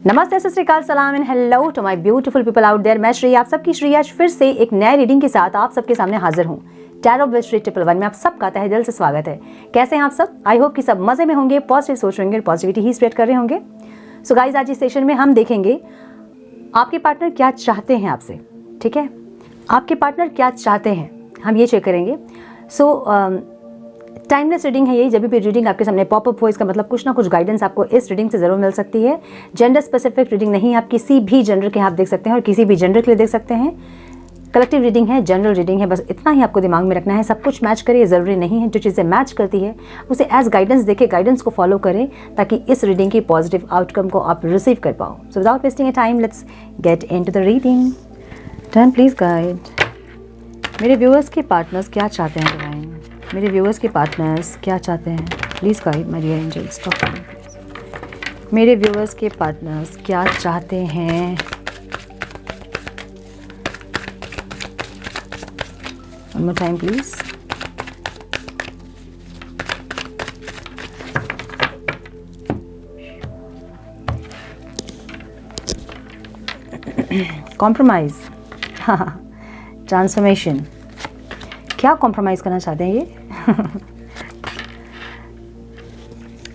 नमस्ते, सत श्री अकाल, सलाम and hello to my beautiful people out there. मैं श्री, आप सबकी श्री आज फिर से एक नए रीडिंग के साथ आप सबके सामने हाजिर हूँ। टैरो विद श्री 111 में आप सबका तहे दिल से स्वागत है। कैसे हैं आप सब? आई होप कि सब मजे में होंगे, पॉजिटिव सोच रहे होंगे, पॉजिटिविटी ही स्प्रेड कर रहे होंगे। सो गाइज, आज इस सेशन में हम देखेंगे आपके पार्टनर क्या चाहते हैं आपसे। ठीक है, आपके पार्टनर क्या चाहते हैं, हम ये चेक करेंगे। टाइमलेस रीडिंग है ये। जब भी रीडिंग आपके सामने पॉपअप हो, इसका मतलब कुछ ना कुछ गाइडेंस आपको इस रीडिंग से जरूर मिल सकती है। जेंडर स्पेसिफिक रीडिंग नहीं, आप किसी भी जेंडर के आप देख सकते हैं और किसी भी जेंडर के लिए देख सकते हैं। कलेक्टिव रीडिंग है, जनरल रीडिंग है, बस इतना ही आपको दिमाग में रखना है। सब कुछ मैच करे ये ज़रूरी नहीं है। जो चीज़ें मैच करती है उसे एज गाइडेंस देके गाइडेंस को फॉलो करें ताकि इस रीडिंग की पॉजिटिव आउटकम को आप रिसीव कर पाओ। So without wasting A time, let's get into the reading. Turn please guide. मेरे व्यूअर्स के पार्टनर्स क्या चाहते हैं डिवाइन? मेरे व्यूअर्स के पार्टनर्स क्या चाहते हैं? Please guide my dear angels, talk to me. मेरे व्यूअर्स के पार्टनर्स क्या चाहते हैं? One more time please. Compromise, हाँ, ट्रांसफॉर्मेशन। क्या कॉम्प्रोमाइज करना चाहते हैं ये?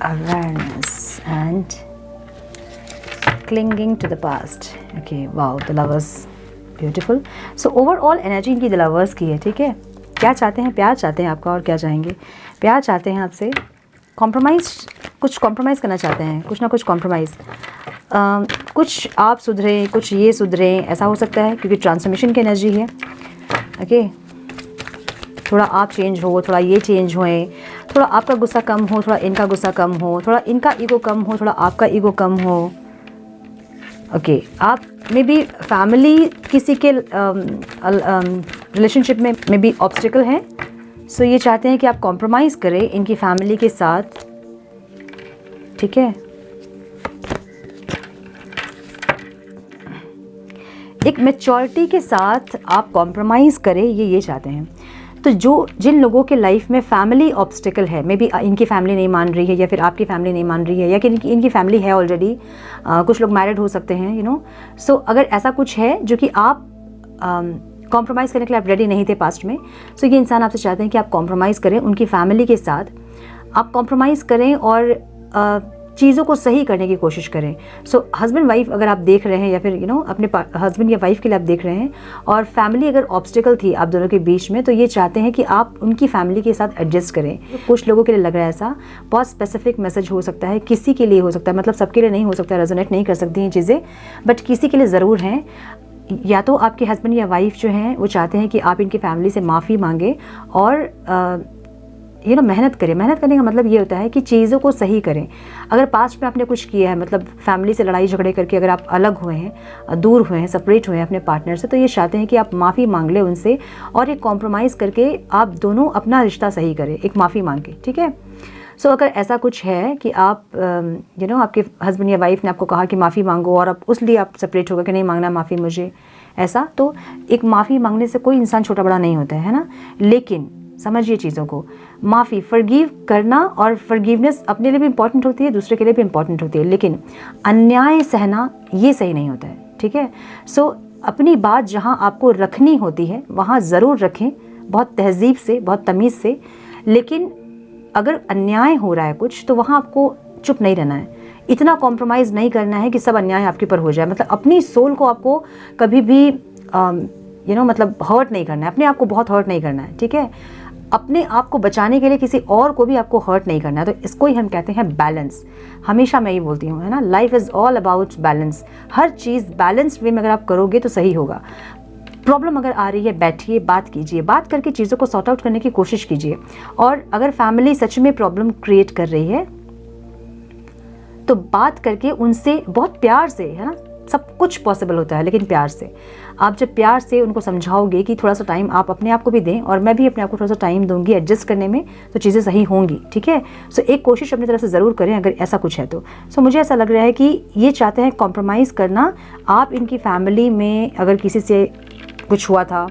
Awareness and clinging to the past. Okay, wow, the lovers, beautiful. So overall energy इनकी द लवर्स की है। ठीक है, क्या चाहते हैं? प्यार चाहते हैं आपका। और क्या चाहेंगे? प्यार चाहते हैं आपसे। कॉम्प्रोमाइज़, कुछ कॉम्प्रोमाइज़ करना चाहते हैं, कुछ ना कुछ कॉम्प्रोमाइज़। कुछ आप सुधरें, कुछ ये सुधरें, ऐसा हो सकता है क्योंकि ट्रांसफॉर्मेशन की एनर्जी है। ओके, थोड़ा आप चेंज हो, थोड़ा ये चेंज होए, थोड़ा आपका गुस्सा कम हो, थोड़ा इनका गुस्सा कम हो, थोड़ा इनका ईगो कम हो, थोड़ा आपका ईगो कम हो। ओके, आप मे बी फैमिली किसी के रिलेशनशिप में मे बी ऑब्स्टिकल है। सो ये चाहते हैं कि आप कॉम्प्रोमाइज़ करें इनकी फैमिली के साथ। ठीक है, एक मैच्योरिटी के साथ आप कॉम्प्रोमाइज़ करें, ये चाहते हैं। तो जिन लोगों के लाइफ में फैमिली ऑब्स्टिकल है, मे बी इनकी फैमिली नहीं मान रही है या फिर आपकी फैमिली नहीं मान रही है या कि इनकी फैमिली है ऑलरेडी, कुछ लोग मैरिड हो सकते हैं, यू नो। सो अगर ऐसा कुछ है जो कि आप कॉम्प्रोमाइज़ करने के लिए आप रेडी नहीं थे पास्ट में, सो ये इंसान आपसे चाहते हैं कि आप कॉम्प्रोमाइज़ करें उनकी फैमिली के साथ। आप कॉम्प्रोमाइज़ करें और चीज़ों को सही करने की कोशिश करें। सो हस्बैंड वाइफ अगर आप देख रहे हैं या फिर अपने हस्बैंड या वाइफ के लिए आप देख रहे हैं और फैमिली अगर ऑब्स्टिकल थी आप दोनों के बीच में, तो ये चाहते हैं कि आप उनकी फैमिली के साथ एडजस्ट करें। कुछ लोगों के लिए लग रहा है ऐसा, बहुत स्पेसिफिक मैसेज हो सकता है, किसी के लिए हो सकता है, मतलब सबके लिए नहीं हो सकता, रेजोनेट नहीं कर सकती हैं चीज़ें, बट किसी के लिए ज़रूर हैं। या तो आपके हस्बैंड या वाइफ जो हैं वो चाहते हैं कि आप इनकी फैमिली से माफ़ी मांगें और मेहनत करें। मेहनत करने का मतलब ये होता है कि चीज़ों को सही करें। अगर पास्ट में आपने कुछ किया है, मतलब फैमिली से लड़ाई झगड़े करके अगर आप अलग हुए हैं, दूर हुए हैं, सेपरेट हुए हैं अपने पार्टनर से, तो ये चाहते हैं कि आप माफ़ी मांग लें उनसे और एक कॉम्प्रोमाइज़ करके आप दोनों अपना रिश्ता सही करें, एक माफ़ी मांग के। ठीक है, सो अगर ऐसा कुछ है कि आप आपके हस्बैंड या वाइफ ने आपको कहा कि माफ़ी मांगो और अब उस लिए आप सेपरेट हो गए कि नहीं मांगना माफ़ी मुझे, ऐसा, तो एक माफ़ी मांगने से कोई इंसान छोटा बड़ा नहीं होता है ना। लेकिन समझिए चीज़ों को, माफ़ी, फॉरगिव करना और फॉरगिवनेस अपने लिए भी इम्पॉर्टेंट होती है, दूसरे के लिए भी इम्पॉर्टेंट होती है, लेकिन अन्याय सहना ये सही नहीं होता है। ठीक है, सो अपनी बात जहाँ आपको रखनी होती है वहाँ ज़रूर रखें, बहुत तहज़ीब से, बहुत तमीज़ से। लेकिन अगर अन्याय हो रहा है कुछ, तो वहाँ आपको चुप नहीं रहना है, इतना कॉम्प्रोमाइज़ नहीं करना है कि सब अन्याय आपके ऊपर हो जाए। मतलब अपनी सोल को आपको कभी भी मतलब हर्ट नहीं करना है, अपने आप को बहुत हर्ट नहीं करना है। ठीक है, अपने आप को बचाने के लिए किसी और को भी आपको हर्ट नहीं करना है। तो इसको ही हम कहते हैं बैलेंस। हमेशा मैं ये बोलती हूँ, है ना, life is all about balance. Her cheese balanced way में अगर आप करोगे तो सही होगा। प्रॉब्लम अगर आ रही है, बैठिए, बात कीजिए, बात करके चीज़ों को सॉर्ट आउट करने की कोशिश कीजिए। और अगर फैमिली सच में प्रॉब्लम क्रिएट कर रही है तो बात करके उनसे बहुत प्यार से, है ना, सब कुछ पॉसिबल होता है लेकिन प्यार से। आप जब प्यार से उनको समझाओगे कि थोड़ा सा टाइम आप अपने आप को भी दें और मैं भी अपने आप को थोड़ा सा टाइम दूंगी एडजस्ट करने में, तो चीज़ें सही होंगी। ठीक है, सो एक कोशिश अपनी तरफ से ज़रूर करें अगर ऐसा कुछ है तो। सो मुझे ऐसा लग रहा है कि ये चाहते हैं कॉम्प्रोमाइज़ करना। आप इनकी फैमिली में अगर किसी से कुछ हुआ था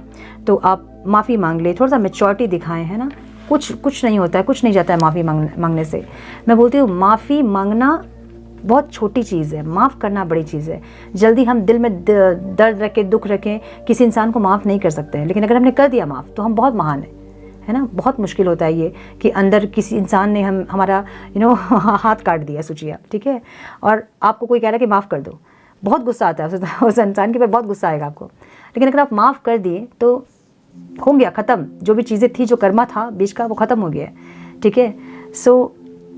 तो आप माफ़ी मांग ले, थोड़ा सा मैच्योरिटी दिखाएं, है ना। कुछ नहीं होता है, कुछ नहीं जाता है माफ़ी मांगने से। मैं बोलती हूँ माफ़ी मांगना बहुत छोटी चीज़ है, माफ़ करना बड़ी चीज़ है। जल्दी हम दिल में दर्द रखें, दुख रखें, किसी इंसान को माफ़ नहीं कर सकते हैं, लेकिन अगर हमने कर दिया माफ़ तो हम बहुत महान हैं, है ना। बहुत मुश्किल होता है ये कि अंदर किसी इंसान ने हमारा हाथ काट दिया, सोचिए आप, ठीक है, और आपको कोई कह रहा है कि माफ़ कर दो, बहुत गुस्सा आता है उस इंसान के ऊपर, बहुत गुस्सा आएगा आपको। लेकिन अगर आप माफ़ कर दिए तो हो गया ख़त्म, जो भी चीज़ें थी, जो कर्मा था बीच का, वो ख़त्म हो गया, ठीक है। सो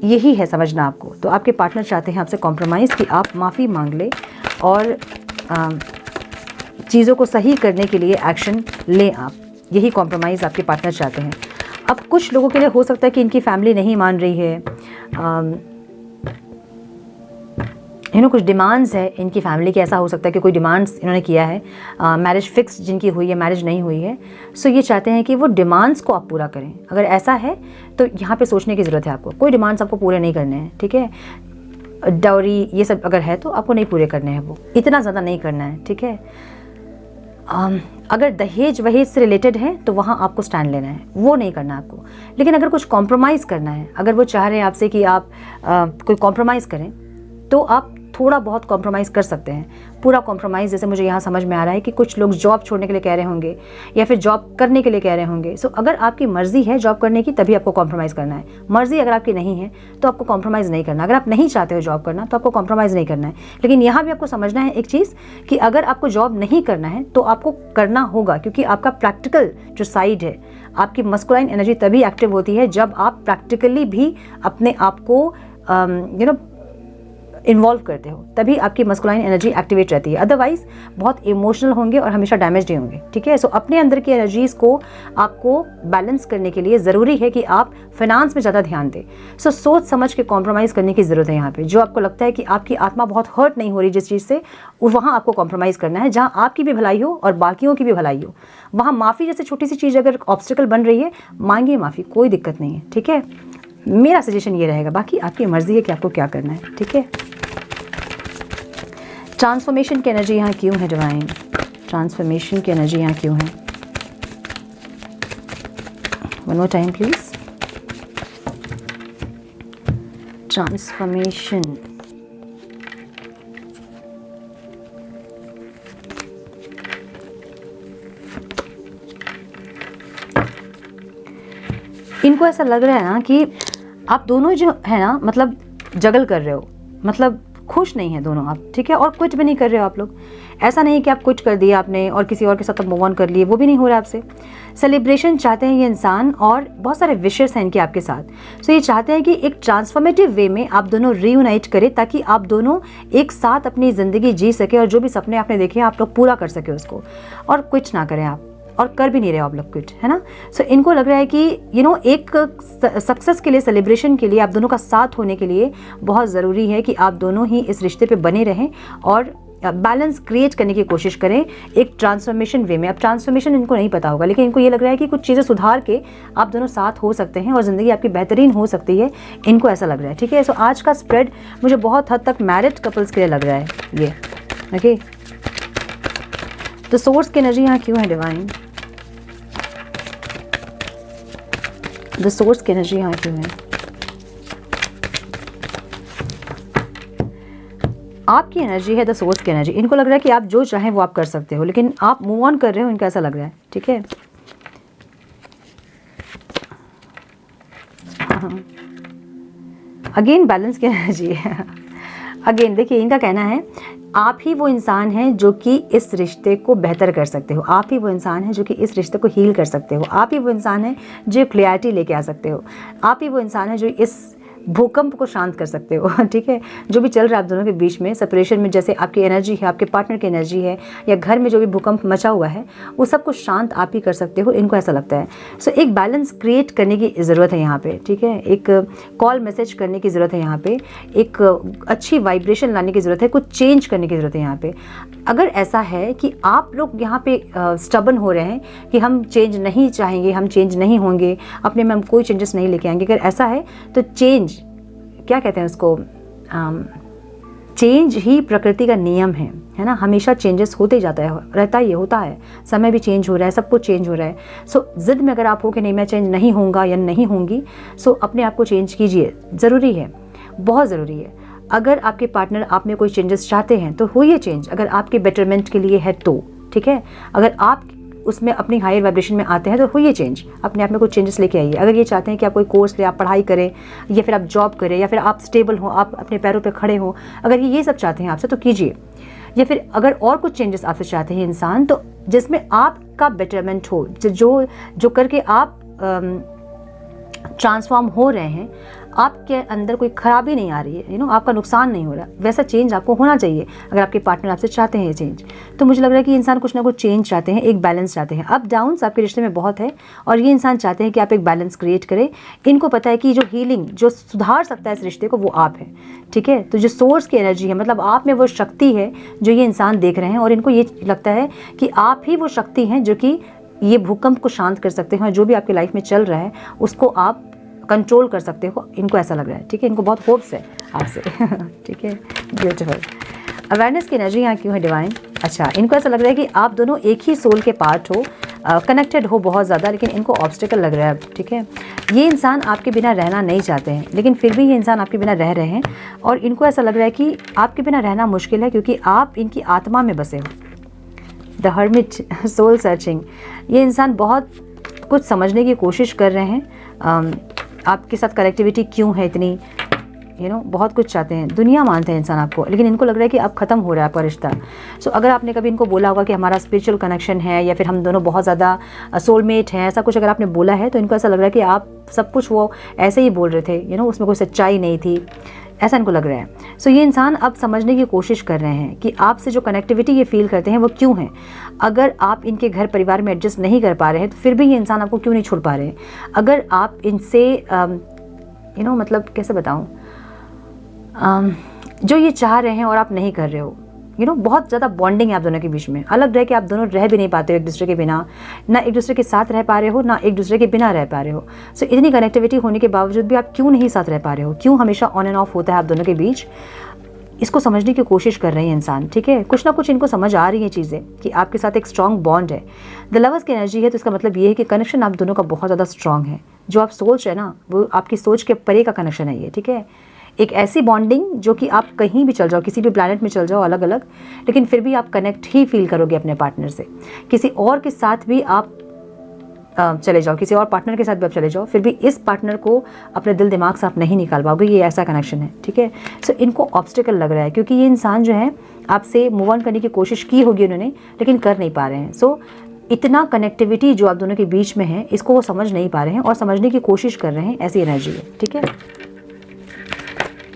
यही है समझना आपको। तो आपके पार्टनर चाहते हैं आपसे कॉम्प्रोमाइज़, कि आप माफ़ी मांग लें और चीज़ों को सही करने के लिए एक्शन लें आप। यही कॉम्प्रोमाइज़ आपके पार्टनर चाहते हैं। अब कुछ लोगों के लिए हो सकता है कि इनकी फैमिली नहीं मान रही है, कुछ डिमांड्स है इनकी फैमिली की। ऐसा हो सकता है कि कोई डिमांड्स इन्होंने किया है, मैरिज फिक्स जिनकी हुई है, मैरिज नहीं हुई है, सो ये चाहते हैं कि वो डिमांड्स को आप पूरा करें। अगर ऐसा है तो यहाँ पे सोचने की ज़रूरत है आपको। कोई डिमांड्स आपको पूरे नहीं करने हैं, ठीक है। डाउरी ये सब अगर है तो आपको नहीं पूरे करने हैं, वो इतना ज़्यादा नहीं करना है, ठीक है। अगर दहेज वहेज से रिलेटेड है तो वहाँ आपको स्टैंड लेना है, वो नहीं करना आपको। लेकिन अगर कुछ कॉम्प्रोमाइज़ करना है, अगर वो चाह रहे हैं आपसे कि आप कोई कॉम्प्रोमाइज़ करें, तो आप थोड़ा बहुत कॉम्प्रोमाइज़ कर सकते हैं। पूरा कॉम्प्रोमाइज़ जैसे मुझे यहाँ समझ में आ रहा है कि कुछ लोग जॉब छोड़ने के लिए कह रहे होंगे या फिर जॉब करने के लिए कह रहे होंगे। सो अगर आपकी मर्ज़ी है जॉब करने की तभी आपको कॉम्प्रोमाइज़ करना है। मर्ज़ी अगर आपकी नहीं है तो आपको कॉम्प्रोमाइज़ नहीं करना। अगर आप नहीं चाहते हो जॉब करना तो आपको कॉम्प्रोमाइज़ नहीं करना है। लेकिन यहाँ भी आपको समझना है एक चीज़ कि अगर आपको जॉब नहीं करना है तो आपको करना होगा, क्योंकि आपका प्रैक्टिकल जो साइड है, आपकी मस्कुलाइन एनर्जी तभी एक्टिव होती है जब आप प्रैक्टिकली भी अपने आप को इन्वॉल्व करते हो, तभी आपकी मस्कुलाइन एनर्जी एक्टिवेट रहती है। अदरवाइज बहुत इमोशनल होंगे और हमेशा डैमेज्ड ही होंगे, ठीक है। सो अपने अंदर की एनर्जीज को आपको बैलेंस करने के लिए ज़रूरी है कि आप फाइनेंस में ज़्यादा ध्यान दें। सो सोच समझ के कॉम्प्रोमाइज़ करने की ज़रूरत है यहाँ पे। जो आपको लगता है कि आपकी आत्मा बहुत हर्ट नहीं हो रही जिस चीज़ से, वहाँ आपको कॉम्प्रोमाइज़ करना है। जहाँ आपकी भी भलाई हो और बाकियों की भी भलाई हो, वहाँ माफ़ी जैसे छोटी सी चीज़ अगर ऑब्स्टिकल बन रही है, मांगिए माफ़ी, कोई दिक्कत नहीं है, ठीक है। मेरा सजेशन ये रहेगा, बाकी आपकी मर्ज़ी है कि आपको क्या करना है, ठीक है। ट्रांसफॉर्मेशन की एनर्जी यहाँ क्यों है डिवाइन? ट्रांसफॉर्मेशन की एनर्जी यहाँ क्यों है? One more time please. Transformation, इनको ऐसा लग रहा है ना कि आप दोनों जो है ना, मतलब जगल कर रहे हो, मतलब खुश नहीं है दोनों आप, ठीक है। और क्विट भी नहीं कर रहे हो आप लोग। ऐसा नहीं कि आप क्विट कर दिया आपने और किसी और के साथ मूव ऑन कर लिए, वो भी नहीं हो रहा आपसे। सेलिब्रेशन चाहते हैं ये इंसान और बहुत सारे विशेस हैं इनके आपके साथ। सो ये चाहते हैं कि एक ट्रांसफॉर्मेटिव वे में आप दोनों रीयूनाइट करें, ताकि आप दोनों एक साथ अपनी ज़िंदगी जी सके और जो भी सपने आपने देखे आप लोग पूरा कर सके उसको, और क्विट ना करें आप, और कर भी नहीं रहे हो आप लोग क्विट, है ना। सो इनको लग रहा है कि एक सक्सेस के लिए, सेलिब्रेशन के लिए, आप दोनों का साथ होने के लिए बहुत ज़रूरी है कि आप दोनों ही इस रिश्ते पे बने रहें और बैलेंस क्रिएट करने की कोशिश करें एक ट्रांसफॉर्मेशन वे में। अब ट्रांसफॉर्मेशन इनको नहीं पता होगा, लेकिन इनको ये लग रहा है कि कुछ चीज़ें सुधार के आप दोनों साथ हो सकते हैं और ज़िंदगी आपकी बेहतरीन हो सकती है, इनको ऐसा लग रहा है, ठीक है। सो आज का स्प्रेड मुझे बहुत हद तक मैरिड कपल्स के लिए लग रहा है ये, ओके। तो सोर्स की एनर्जी यहाँ क्यों है डिवाइन? द सोर्स की एनर्जी यहाँ क्यों है? आपकी एनर्जी है द सोर्स की एनर्जी। इनको लग रहा है कि आप जो चाहें वो आप कर सकते हो, लेकिन आप मूव ऑन कर रहे हो, इनको ऐसा लग रहा है, ठीक है। अगेन बैलेंस की एनर्जी है। अगेन देखिए, इनका कहना है आप ही वो इंसान हैं जो कि इस रिश्ते को बेहतर कर सकते हो। आप ही वो इंसान हैं जो कि इस रिश्ते को हील कर सकते हो। आप ही वो इंसान हैं जो क्लैरिटी लेके आ सकते हो। आप ही वो इंसान हैं जो इस भूकंप को शांत कर सकते हो, ठीक है। जो भी चल रहा है आप दोनों के बीच में सेपरेशन में, जैसे आपकी एनर्जी है, आपके पार्टनर की एनर्जी है, या घर में जो भी भूकंप मचा हुआ है, वो सब कुछ शांत आप ही कर सकते हो, इनको ऐसा लगता है। सो एक बैलेंस क्रिएट करने की ज़रूरत है यहाँ पे, ठीक है। एक कॉल मैसेज करने की ज़रूरत है यहाँ पे, एक अच्छी वाइब्रेशन लाने की ज़रूरत है, कुछ चेंज करने की ज़रूरत है यहाँ पे। अगर ऐसा है कि आप लोग यहाँ पे स्टबन हो रहे हैं कि हम चेंज नहीं चाहेंगे, हम चेंज नहीं होंगे, अपने में हम कोई चेंजेस नहीं लेके आएंगे, अगर ऐसा है तो चेंज, क्या कहते हैं उसको, चेंज ही प्रकृति का नियम है ना। हमेशा चेंजेस होते ही जाता है, रहता ही होता है। समय भी चेंज हो रहा है, सब कुछ चेंज हो रहा है। सो ज़िद में अगर आप हो कि नहीं मैं चेंज नहीं होऊंगा या नहीं होंगी, सो अपने आप को चेंज कीजिए, ज़रूरी है, बहुत ज़रूरी है। अगर आपके पार्टनर आप में कोई चेंजेस चाहते हैं तो हो ये चेंज, अगर आपके बेटरमेंट के लिए है तो ठीक है। अगर आप उसमें अपनी हायर वाइब्रेशन में आते हैं तो हो ये चेंज, अपने आप में कुछ चेंजेस लेके आइए। अगर ये चाहते हैं कि आप कोई कोर्स ले, आप पढ़ाई करें, या फिर आप जॉब करें, या फिर आप स्टेबल हो, आप अपने पैरों पे खड़े हो, अगर ये सब चाहते हैं आपसे तो कीजिए। या फिर अगर और कुछ चेंजेस आपसे चाहते हैं इंसान, तो जिसमें आपका बेटरमेंट हो, जो करके आप ट्रांसफॉर्म हो रहे हैं, आपके अंदर कोई खराबी नहीं आ रही है, आपका नुकसान नहीं हो रहा, वैसा चेंज आपको होना चाहिए। अगर आपके पार्टनर आपसे चाहते हैं ये चेंज, तो मुझे लग रहा है कि इंसान कुछ ना कुछ चेंज चाहते हैं, एक बैलेंस चाहते हैं। अप डाउन्स आपके रिश्ते में बहुत है और ये इंसान चाहते हैं कि आप एक बैलेंस क्रिएट करें। इनको पता है कि जो हीलिंग, जो सुधार सकता है इस रिश्ते को, वो आप है, ठीक है। तो जो सोर्स की एनर्जी है, मतलब आप में वो शक्ति है जो ये इंसान देख रहे हैं, और इनको ये लगता है कि आप ही वो शक्ति हैं जो कि ये भूकंप को शांत कर सकते हैं, और जो भी आपकी लाइफ में चल रहा है उसको आप कंट्रोल कर सकते हो, इनको ऐसा लग रहा है, ठीक है। इनको बहुत होप्स है आपसे ठीक है, ब्यूटीफुल। अवेयरनेस की एनर्जी यहाँ क्यों है डिवाइन? अच्छा, इनको ऐसा लग रहा है कि आप दोनों एक ही सोल के पार्ट हो, कनेक्टेड हो बहुत ज़्यादा, लेकिन इनको ऑब्स्टिकल लग रहा है अब, ठीक है। ये इंसान आपके बिना रहना नहीं चाहते हैं, लेकिन फिर भी ये इंसान आपके बिना रह रहे हैं, और इनको ऐसा लग रहा है कि आपके बिना रहना मुश्किल है क्योंकि आप इनकी आत्मा में बसे हो। द हर्मिट, सोल सर्चिंग, ये इंसान बहुत कुछ समझने की कोशिश कर रहे हैं, आपके साथ कनेक्टिविटी क्यों है इतनी, बहुत कुछ चाहते हैं, दुनिया मानते हैं इंसान आपको, लेकिन इनको लग रहा है कि अब ख़त्म हो रहा है आपका रिश्ता। सो अगर आपने कभी इनको बोला होगा कि हमारा स्पिरिचुअल कनेक्शन है, या फिर हम दोनों बहुत ज़्यादा सोलमेट हैं, ऐसा कुछ अगर आपने बोला है, तो इनको ऐसा लग रहा है कि आप सब कुछ वो ऐसे ही बोल रहे थे, उसमें कोई सच्चाई नहीं थी, ऐसा इनको लग रहा है। सो ये इंसान अब समझने की कोशिश कर रहे हैं कि आपसे जो कनेक्टिविटी ये फील करते हैं वो क्यों है। अगर आप इनके घर परिवार में एडजस्ट नहीं कर पा रहे हैं, तो फिर भी ये इंसान आपको क्यों नहीं छोड़ पा रहे हैं। अगर आप इनसे मतलब कैसे बताऊँ, जो ये चाह रहे हैं और आप नहीं कर रहे हो, बहुत ज़्यादा बॉन्डिंग है आप दोनों के बीच में, अलग रह के आप दोनों रह भी नहीं पाते हो एक दूसरे के बिना, ना एक दूसरे के साथ रह पा रहे हो, ना एक दूसरे के बिना रह पा रहे हो। सो इतनी कनेक्टिविटी होने के बावजूद भी आप क्यों नहीं साथ रह पा रहे हो, क्यों हमेशा ऑन एंड ऑफ होता है आप दोनों के बीच, इसको समझने की कोशिश कर रहे हैं इंसान, ठीक है। कुछ ना कुछ इनको समझ आ रही है चीज़ें कि आपके साथ एक स्ट्रॉन्ग बॉन्ड है। द लवर्स की एनर्जी है, तो इसका मतलब ये है कि कनेक्शन आप दोनों का बहुत ज़्यादा स्ट्रॉन्ग है। जो आप सोच रहे हैं ना, वो आपकी सोच के परे का कनेक्शन है ये, ठीक है। एक ऐसी बॉन्डिंग जो कि आप कहीं भी चल जाओ, किसी भी प्लैनेट में चल जाओ अलग अलग, लेकिन फिर भी आप कनेक्ट ही फील करोगे अपने पार्टनर से। किसी और के साथ भी आप चले जाओ, किसी और पार्टनर के साथ भी आप चले जाओ, फिर भी इस पार्टनर को अपने दिल दिमाग से आप नहीं निकाल पाओगे, ये ऐसा कनेक्शन है, ठीक है। सो इनको ऑब्स्टिकल लग रहा है क्योंकि ये इंसान जो है आपसे मूव ऑन करने की कोशिश की होगी उन्होंने, लेकिन कर नहीं पा रहे हैं। सो इतना कनेक्टिविटी जो आप दोनों के बीच में है, इसको वो समझ नहीं पा रहे हैं और समझने की कोशिश कर रहे हैं, ऐसी एनर्जी है, ठीक है।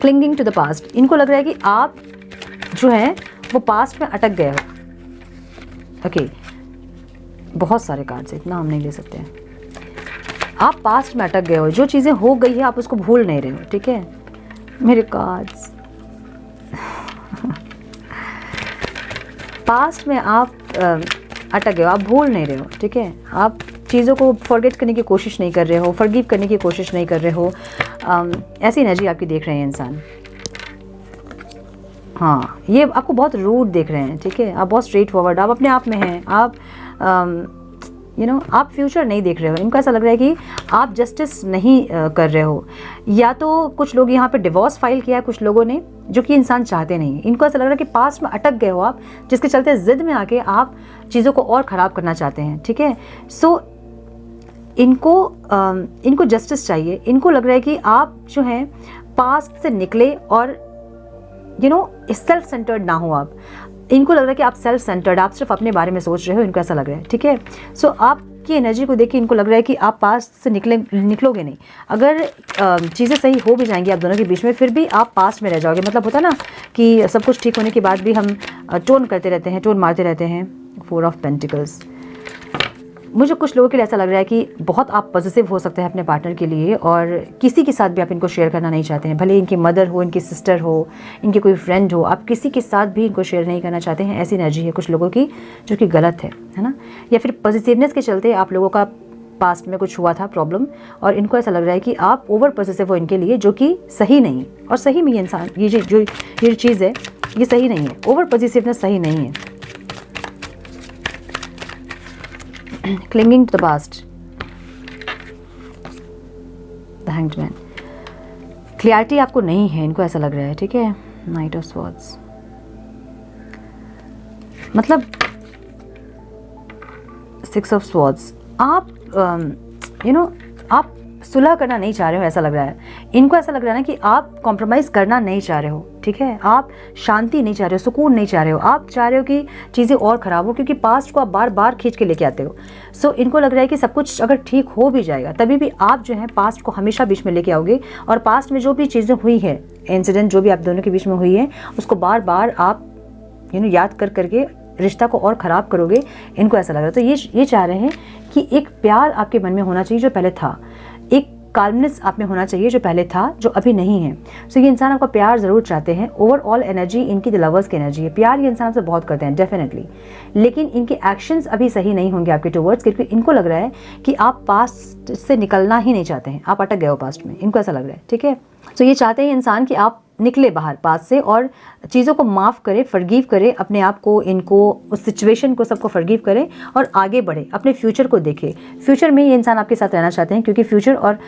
क्लिंगिंग टू द पास्ट, इनको लग रहा है कि आप जो है वो पास्ट में अटक गए हो। ओके, बहुत सारे कार्ड्स, इतना हम नहीं ले सकते हैं। आप पास्ट में अटक गए हो, जो चीज़ें हो गई है आप उसको भूल नहीं रहे हो, ठीक है। मेरे कार्ड्स पास्ट में आप अटक गए हो, आप भूल नहीं रहे हो, ठीक है। आप चीज़ों को फॉरगेट करने की कोशिश नहीं कर रहे हो, फॉरगिव करने की कोशिश नहीं कर रहे हो, ऐसी एनर्जी आपकी देख रहे हैं इंसान। हाँ, ये आपको बहुत रूड देख रहे हैं, ठीक है। आप बहुत स्ट्रेट फॉरवर्ड, आप अपने आप में हैं, आप आप फ्यूचर नहीं देख रहे हो। इनको ऐसा लग रहा है कि आप जस्टिस नहीं कर रहे हो, या तो कुछ लोग यहाँ पे डिवोर्स फाइल किया है कुछ लोगों ने, जो कि इंसान चाहते नहीं। इनको ऐसा लग रहा है कि पास्ट में अटक गए हो आप, जिसके चलते जिद में आके आप चीज़ों को और ख़राब करना चाहते हैं, ठीक है। सो इनको जस्टिस चाहिए। इनको लग रहा है कि आप जो हैं पास्ट से निकले और सेल्फ सेंटर्ड ना हो आप। इनको लग रहा है कि आप सेल्फ सेंटर्ड, आप सिर्फ अपने बारे में सोच रहे हो, इनको ऐसा लग रहा है, ठीक है। सो आपकी एनर्जी को देख के इनको लग रहा है कि आप पास्ट से निकलोगे नहीं। अगर चीज़ें सही हो भी जाएंगी आप दोनों के बीच में, फिर भी आप पास्ट में रह जाओगे। मतलब होता ना कि सब कुछ ठीक होने के बाद भी हम टोन करते रहते हैं, टोन मारते रहते हैं। 4 ऑफ पेंटिकल्स, मुझे कुछ लोगों के लिए ऐसा लग रहा है कि बहुत आप पॉजिटिव हो सकते हैं अपने पार्टनर के लिए, और किसी के साथ भी आप इनको शेयर करना नहीं चाहते हैं। भले इनकी मदर हो, इनकी सिस्टर हो, इनके कोई फ्रेंड हो, आप किसी के साथ भी इनको शेयर नहीं करना चाहते हैं। ऐसी एनर्जी है कुछ लोगों की, जो कि गलत है ना। या फिर पॉजिटिवनेस के चलते आप लोगों का पास्ट में कुछ हुआ था प्रॉब्लम, और इनको ऐसा लग रहा है कि आप ओवर पॉजिटिव हो इनके लिए, जो कि सही नहीं। और सही में ये इंसान, ये चीज़ है, ये सही नहीं है। ओवर पॉजिटिवनेस सही नहीं है। Clinging to the past, the Hanged Man, clarity आपको नहीं है, इनको ऐसा लग रहा है, ठीक है। नाइट ऑफ स्वॉर्ड्स, मतलब 6 ऑफ स्वॉर्ड्स, आप आप सुलह करना नहीं चाह रहे हो, ऐसा लग रहा है इनको। ऐसा लग रहा है ना कि आप कॉम्प्रोमाइज़ करना नहीं चाह रहे हो, ठीक है। आप शांति नहीं चाह रहे हो, सुकून नहीं चाह रहे हो, आप चाह रहे हो कि चीज़ें और ख़राब हो, क्योंकि पास्ट को आप बार बार खींच के लेके आते हो। सो इनको लग रहा है कि सब कुछ अगर ठीक हो भी जाएगा तभी भी आप जो है पास्ट को हमेशा बीच में लेके आओगे, और पास्ट में जो भी चीज़ें हुई है, इंसिडेंट जो भी आप दोनों के बीच में हुई है, उसको बार बार आप याद कर करके रिश्ता को और ख़राब करोगे। इनको ऐसा लग रहा है। तो ये चाह रहे हैं कि एक प्यार आपके मन में होना चाहिए जो पहले था, एक काल्मनेस आप में होना चाहिए जो पहले था, जो अभी नहीं है। सो ये इंसान आपका प्यार ज़रूर चाहते हैं। ओवरऑल एनर्जी इनकी द लवर्स की एनर्जी है। प्यार ये इंसान आपसे बहुत करते हैं डेफिनेटली, लेकिन इनके एक्शंस अभी सही नहीं होंगे आपके टुवर्ड्स, क्योंकि इनको लग रहा है कि आप पास्ट से निकलना ही नहीं चाहते हैं, आप अटक गए हो पास्ट में, इनको ऐसा लग रहा है, ठीक है। सो ये चाहते हैं इंसान कि आप निकले बाहर पास से और चीज़ों को माफ़ करे, फॉरगिव करे, अपने आप को, इनको, उस सिचुएशन को, सबको फॉरगिव करे और आगे बढ़े, अपने फ्यूचर को देखे। फ्यूचर में ये इंसान आपके साथ रहना चाहते हैं, क्योंकि फ्यूचर और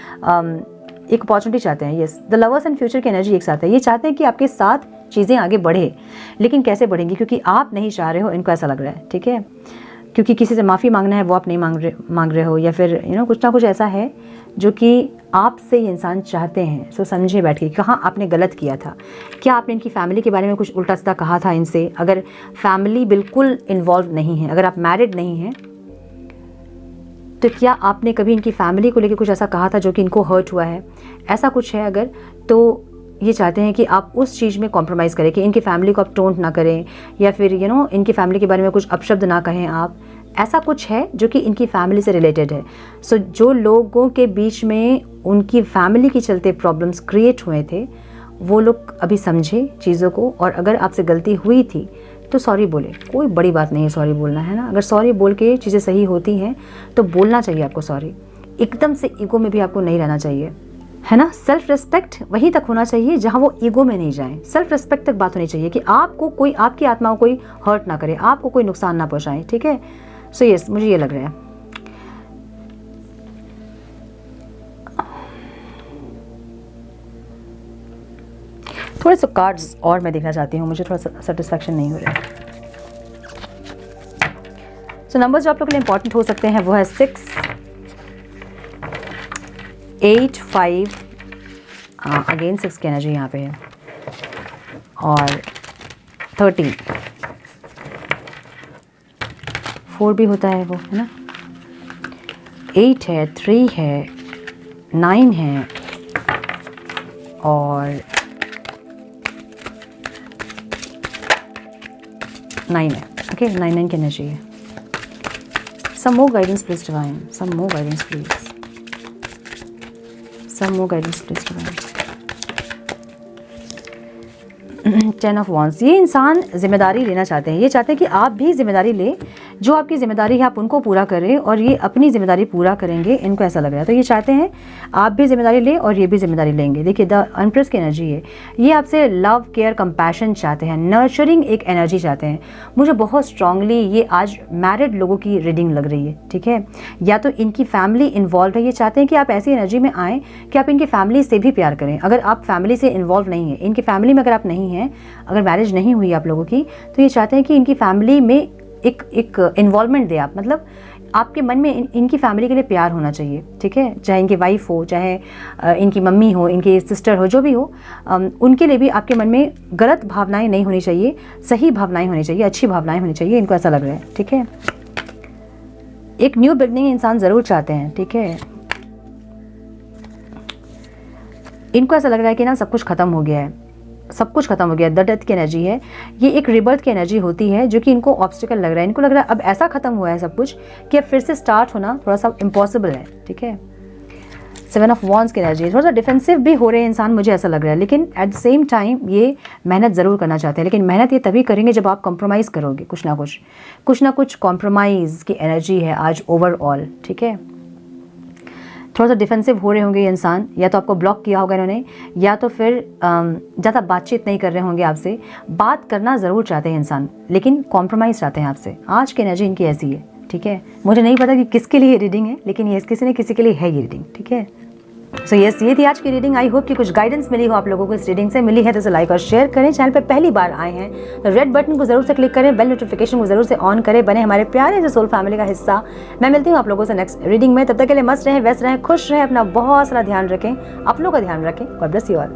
एक अपॉर्चुनिटी चाहते हैं। Yes, the lovers and future की एनर्जी एक साथ है। ये चाहते हैं कि आपके साथ चीज़ें आगे बढ़े, लेकिन कैसे बढ़ेंगी, क्योंकि आप नहीं चाह रहे हो, इनको ऐसा लग रहा है, ठीक है। क्योंकि किसी से माफ़ी मांगना है वो आप नहीं मांग रहे हो, या फिर कुछ ना कुछ ऐसा है जो कि आपसे ये इंसान चाहते हैं। सो समझे बैठ के कहाँ आपने गलत किया था, क्या आपने इनकी फैमिली के बारे में कुछ उल्टा सीधा कहा था इनसे। अगर फैमिली बिल्कुल इन्वॉल्व नहीं है, अगर आप मैरिड नहीं हैं, तो क्या आपने कभी इनकी फैमिली को लेकर कुछ ऐसा कहा था जो कि इनको हर्ट हुआ है, ऐसा कुछ है अगर, तो ये चाहते हैं कि आप उस चीज़ में कॉम्प्रोमाइज़ करें, कि इनकी फैमिली को आप टोंट ना करें, या फिर इनकी फैमिली के बारे में कुछ अपशब्द ना कहें आप। ऐसा कुछ है जो कि इनकी फैमिली से रिलेटेड है। सो जो लोगों के बीच में उनकी फैमिली के चलते प्रॉब्लम्स क्रिएट हुए थे, वो लोग अभी समझे चीज़ों को, और अगर आपसे गलती हुई थी तो सॉरी बोले। कोई बड़ी बात नहीं है सॉरी बोलना, है ना। अगर सॉरी बोल के चीज़ें सही होती हैं तो बोलना चाहिए आपको सॉरी। एकदम से ईगो में भी आपको नहीं रहना चाहिए, है ना। सेल्फ रिस्पेक्ट वहीं तक होना चाहिए जहां वो ईगो में नहीं जाएं। सेल्फ रिस्पेक्ट तक बात होनी चाहिए कि आपको कोई, आपकी आत्मा को कोई हर्ट ना करे, आपको कोई नुकसान ना पहुंचाए, ठीक है। सो यस, मुझे ये लग रहा है। थोड़े से कार्ड्स और मैं देखना चाहती हूँ, मुझे थोड़ा सा सेटिस्फैक्शन नहीं हो रहा है। सो नंबर्स जो आप लोगों के लिए इंपॉर्टेंट हो सकते हैं वो है 6, 8, 5, अगेन 6 की एनर्जी यहाँ पे है, और 13, 4 भी होता है वो, है ना। 8 है, 3 है, 9 है, और 9 है। ओके, 9 की एनर्जी है। Some more guidance please divine, some more guidance please, some more guidance please divine. 10 of wands, ये इंसान जिम्मेदारी लेना चाहते हैं। ये चाहते हैं कि आप भी जिम्मेदारी लें, जो आपकी जिम्मेदारी है आप उनको पूरा करें, और ये अपनी जिम्मेदारी पूरा करेंगे, इनको ऐसा लग रहा है। तो ये चाहते हैं आप भी जिम्मेदारी लें और ये भी जिम्मेदारी लेंगे। देखिए, द एम्प्रेस की एनर्जी है। ये आपसे लव, केयर, कंपैशन चाहते हैं, नर्चरिंग एक एनर्जी चाहते हैं। मुझे बहुत स्ट्रांगली ये आज मैरिड लोगों की रीडिंग लग रही है, ठीक है। या तो इनकी फैमिली इन्वॉल्व है। ये चाहते हैं कि आप ऐसी एनर्जी में आएँ कि आप इनकी फैमिली से भी प्यार करें। अगर आप फैमिली से इन्वॉल्व नहीं है, इनकी फैमिली में अगर आप नहीं हैं, अगर मैरिज नहीं हुई आप लोगों की, तो ये चाहते हैं कि इनकी फैमिली में एक इन्वॉल्वमेंट दे आप। मतलब आपके मन में इनकी फैमिली के लिए प्यार होना चाहिए, ठीक है। चाहे इनकी वाइफ हो, चाहे इनकी मम्मी हो, इनकी सिस्टर हो, जो भी हो, उनके लिए भी आपके मन में गलत भावनाएं नहीं होनी चाहिए, सही भावनाएं होनी चाहिए, अच्छी भावनाएं होनी चाहिए, इनको ऐसा लग रहा है, ठीक है। एक न्यू बिगनिंग इंसान ज़रूर चाहते हैं, ठीक है। इनको ऐसा लग रहा है कि ना सब कुछ ख़त्म हो गया है, सब कुछ खत्म हो गया। द डेथ की एनर्जी है। ये एक रिबर्थ की एनर्जी होती है जो कि इनको ऑब्स्टिकल लग रहा है। इनको लग रहा है अब ऐसा खत्म हुआ है सब कुछ कि अब फिर से स्टार्ट होना थोड़ा सा इम्पॉसिबल है, ठीक है। 7 ऑफ वॉन्ड्स की एनर्जी, थोड़ा सा डिफेंसिव भी हो रहे हैं इंसान, मुझे ऐसा लग रहा है, लेकिन एट द सेम टाइम ये मेहनत ज़रूर करना चाहते हैं। लेकिन मेहनत ये तभी करेंगे जब आप कॉम्प्रोमाइज़ करोगे, कुछ ना कुछ कॉम्प्रोमाइज़ की एनर्जी है आज ओवरऑल, ठीक है। थोड़ा सा डिफेंसिव हो रहे होंगे ये इंसान, या तो आपको ब्लॉक किया होगा इन्होंने, या तो फिर ज़्यादा बातचीत नहीं कर रहे होंगे आपसे। बात करना ज़रूर चाहते हैं इंसान, लेकिन कॉम्प्रोमाइज़ चाहते हैं आपसे। आज की एनर्जी इनकी ऐसी है, ठीक है। मुझे नहीं पता कि किसके लिए ये रीडिंग है, लेकिन ये किसी न किसी के लिए है ये रीडिंग, ठीक है। सो यस, ये थी आज की रीडिंग। आई होप कि कुछ गाइडेंस मिली हो आप लोगों को इस रीडिंग से। मिली है तो इसे लाइक और शेयर करें। चैनल पे पहली बार आए हैं तो रेड बटन को जरूर से क्लिक करें, बेल नोटिफिकेशन को जरूर से ऑन करें, बने हमारे प्यारे से सोल फैमिली का हिस्सा। मैं मिलती हूँ आप लोगों से नेक्स्ट रीडिंग में। तब तक के लिए मस्त रहें, व्यस्त रहें, खुश रहें, अपना बहुत सारा ध्यान रखें, अपनों का ध्यान रखें। God bless you all.